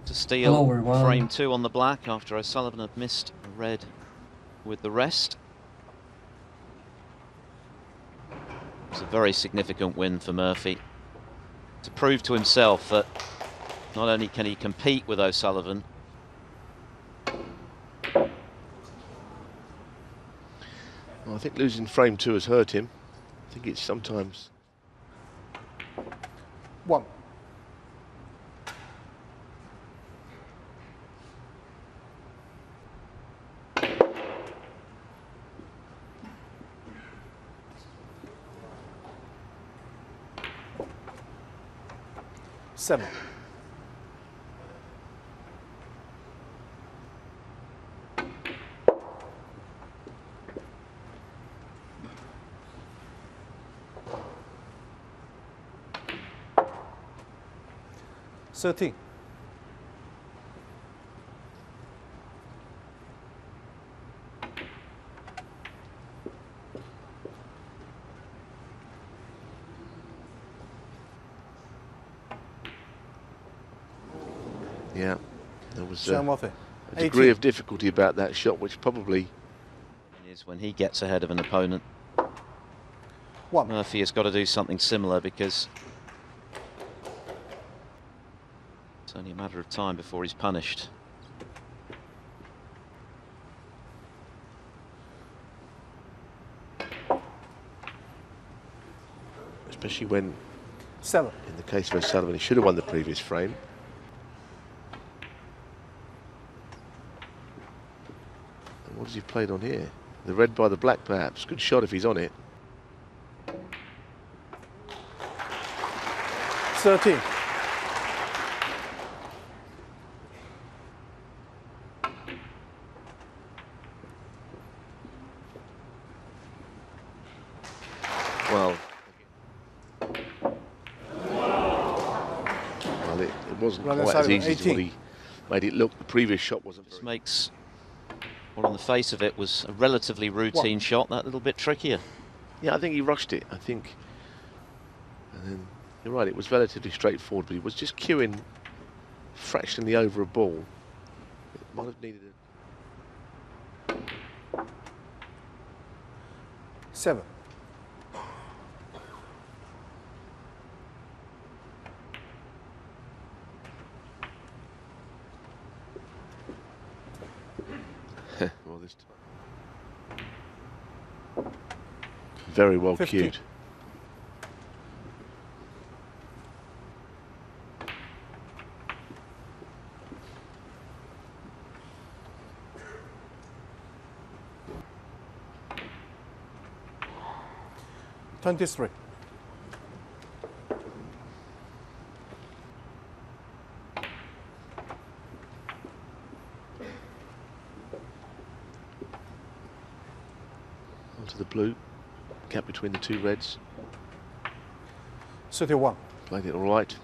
to steal frame 2 on the black after O'Sullivan had missed a red with the rest. It's a very significant win for Murphy to prove to himself that not only can he compete with O'Sullivan. Well, I think losing frame 2 has hurt him. I think it's sometimes... 1. Seven. Thirteen. Yeah, there was a degree of difficulty about that shot, which probably is when he gets ahead of an opponent. 1. Murphy has got to do something similar, because it's only a matter of time before he's punished. Especially when, 7. in the case of O'Sullivan, he should have won the previous frame. And what has he played on here? The red by the black, perhaps. Good shot if he's on it. 13. Well, it wasn't quite as easy as what he made it look. The previous shot wasn't very... This makes what on the face of it was a relatively routine shot that little bit trickier. Yeah, I think he rushed it, I think. And then, you're right, it was relatively straightforward, but he was just cueing fractionally over a ball. It might have needed a... 7. Well, this time. Very well 15. cued. Twenty-three. Onto the blue. Gap between the two reds. 31. Played it all right.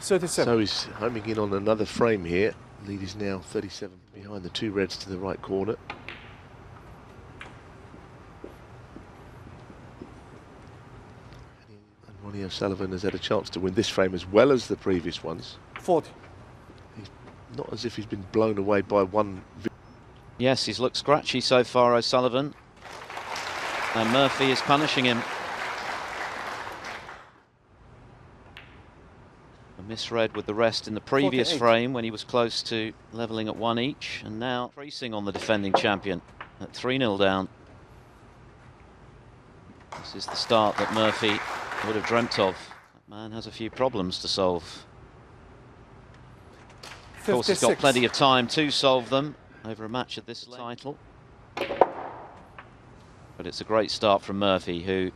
So he's homing in on another frame here. Lead is now 37 behind the two reds to the right corner. And Ronnie O'Sullivan has had a chance to win this frame as well as the previous ones. 40. He's not as if he's been blown away by one. Yes, he's looked scratchy so far, O'Sullivan. And Murphy is punishing him. Misread with the rest in the previous 48. frame when he was close to levelling at 1 each, and now increasing on the defending champion at 3-0 down. This is the start that Murphy would have dreamt of. That man has a few problems to solve. Of course, he's got plenty of time to solve them over a match of this title. But it's a great start from Murphy, who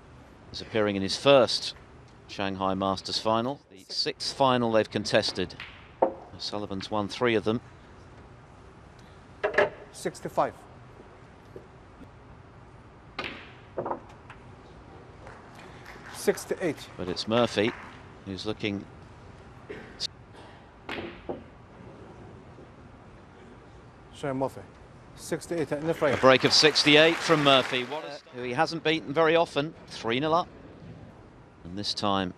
is appearing in his first Shanghai Masters final, the 6th final they've contested. O'Sullivan's won 3 of them. 65. 68. But it's Murphy who's looking . Shane Murphy. 68 in the frame. A break of 68 from Murphy, who he hasn't beaten very often. 3-0 up. And this time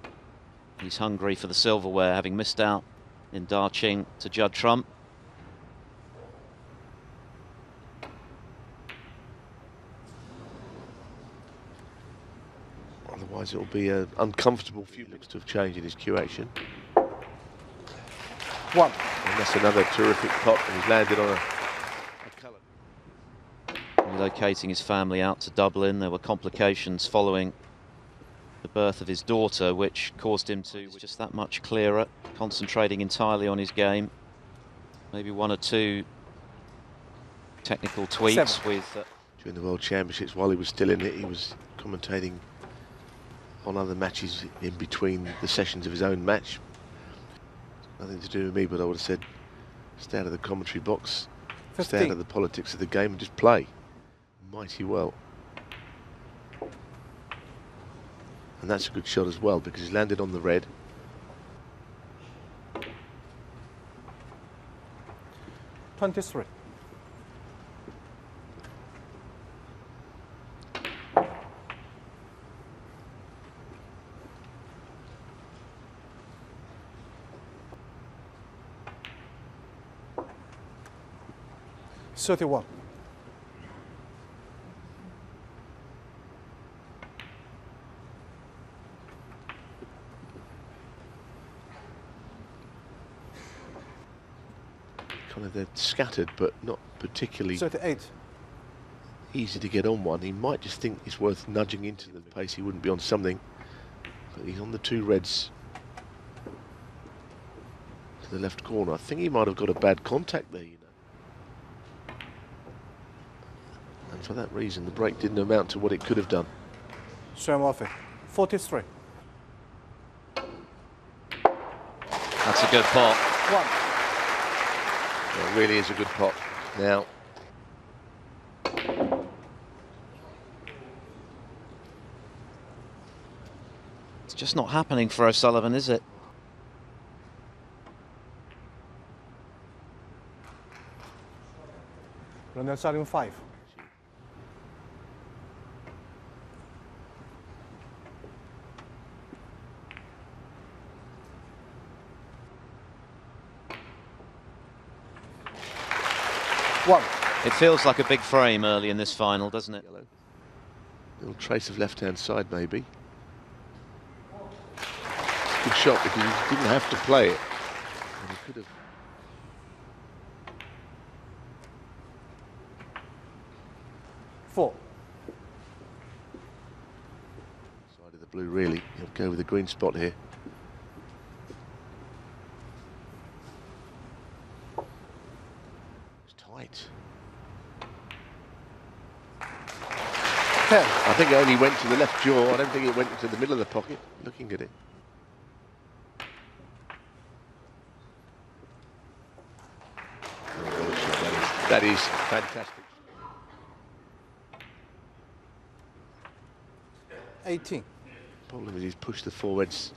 he's hungry for the silverware, having missed out in Darching to Judd Trump. Otherwise it'll be an uncomfortable few minutes to have changed in his cue action. 1. And that's another terrific pot, and he's landed on a colour. Relocating his family out to Dublin, there were complications following the birth of his daughter, which caused him to just that much clearer, concentrating entirely on his game. Maybe one or two technical tweaks 7. with... During the World Championships, while he was still in it, he was commentating on other matches in between the sessions of his own match. Nothing to do with me, but I would have said, stay out of the commentary box, 15. stay out of the politics of the game and just play mighty well. And that's a good shot as well, because he's landed on the red. 23. $31. Kind of they're scattered, but not particularly 38. easy to get on one. He might just think it's worth nudging into the pace. He wouldn't be on something, but he's on the two reds to the left corner. I think he might have got a bad contact there, you know. And for that reason, the break didn't amount to what it could have done. Shane Murphy. 43. That's a good pot. 1. It really is a good pot. Now, It's just not happening for O'Sullivan, is it? Ronnie O'Sullivan 5. One. It feels like a big frame early in this final, doesn't it? yellow. Little trace of left-hand side, maybe. Good shot, because he didn't have to play it. And he could have. 4. Side of the blue, really. He'll go with the green spot here. It's tight. 10. I think it only went to the left jaw. I don't think it went into the middle of the pocket, looking at it. Oh, that is fantastic. 18. Problem is he's pushed the forwards.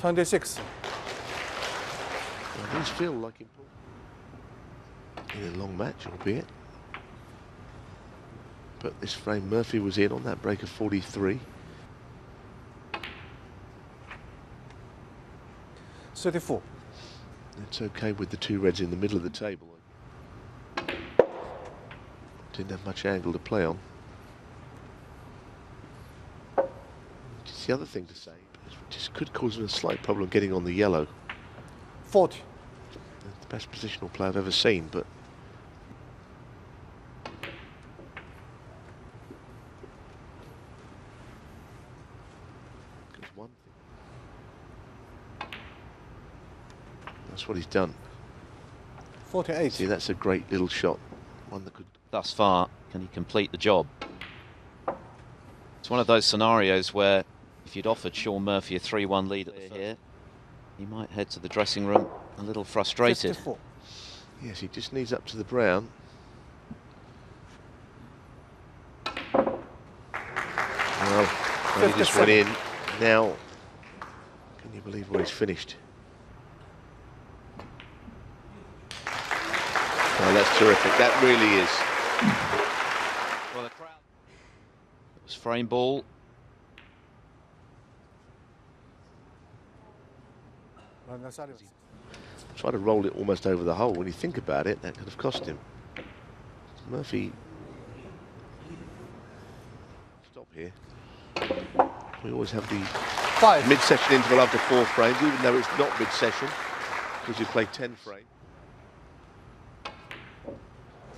$26. Well, these feel like important in a long match, albeit. But this frame, Murphy was in on that break of 43. 34. It's okay with the two reds in the middle of the table. Didn't have much angle to play on. Just the other thing to say, it just could cause him a slight problem getting on the yellow. 40. The best positional play I've ever seen, but there's one thing. That's what he's done. 48. See, that's a great little shot. One that could. Thus far, can he complete the job? It's one of those scenarios where if you'd offered Sean Murphy a 3-1 lead at the here, he might head to the dressing room a little frustrated. 54. Yes, he just needs up to the brown. Only just went in. Now, can you believe where he's finished? Oh, that's terrific. That really is. Well, the crowd. It was frame ball. Tried to roll it almost over the hole. When you think about it, that could have cost him. Murphy. Stop here. We always have the mid-session interval after 4 frames, even though it's not mid-session, because you play 10 frames.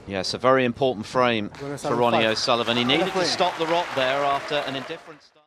Yes, a very important frame for Ronnie O'Sullivan. He needed to stop the rock there after an indifferent start.